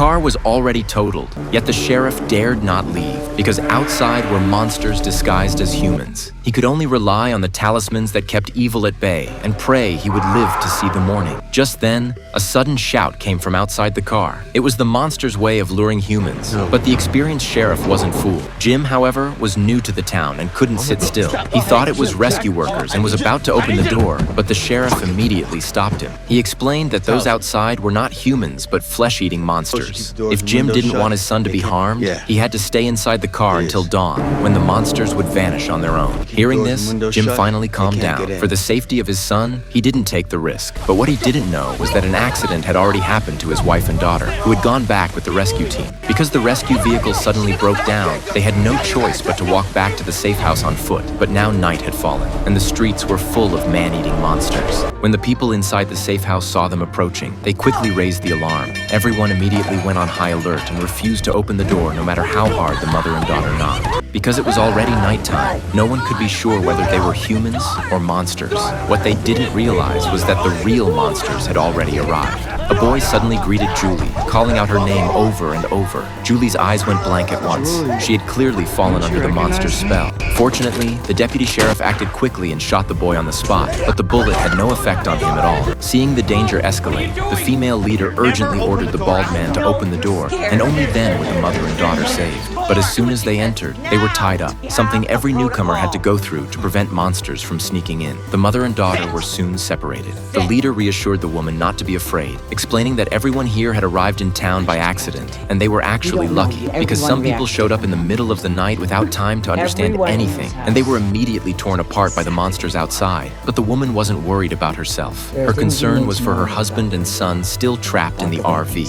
car was already totaled, yet the sheriff dared not leave because outside were monsters disguised as humans. He could only rely on the talismans that kept evil at bay and pray he would live to see the morning. Just then, a sudden shout came from outside the car. It was the monster's way of luring humans, but the experienced sheriff wasn't fooled. Jim, however, was new to the town and couldn't sit still. He thought it was rescue workers and was about to open the door, but the sheriff immediately stopped him. He explained that those outside were not humans, but flesh-eating monsters. If Jim didn't want his son to be harmed, he had to stay inside the car until dawn, when the monsters would vanish on their own. Hearing this, Jim finally calmed down. For the safety of his son, he didn't take the risk. But what he didn't know was that an accident had already happened to his wife and daughter, who had gone back with the rescue team. Because the rescue vehicle suddenly broke down, they had no choice but to walk back to the safe house on foot. But now night had fallen, and the streets were full of man-eating monsters. When the people inside the safe house saw them approaching, they quickly raised the alarm. Everyone immediately went on high alert and refused to open the door no matter how hard the mother and daughter knocked. Because it was already nighttime, no one could be sure whether they were humans or monsters. What they didn't realize was that the real monsters had already arrived. A boy suddenly greeted Julie, calling out her name over and over. Julie's eyes went blank at once. She had clearly fallen under the monster's spell. Fortunately, the deputy sheriff acted quickly and shot the boy on the spot, but the bullet had no effect on him at all. Seeing the danger escalate, the female leader urgently ordered the bald man to open the door, and only then were the mother and daughter saved. But as soon as they entered, they were tied up, something every newcomer had to go through to prevent monsters from sneaking in. The mother and daughter were soon separated. The leader reassured the woman not to be afraid, explaining that everyone here had arrived in town by accident, and they were actually lucky because some people showed up in the middle of the night without time to understand anything, and they were immediately torn apart by the monsters outside. But the woman wasn't worried about herself. Her concern was for her husband and son still trapped in the RV.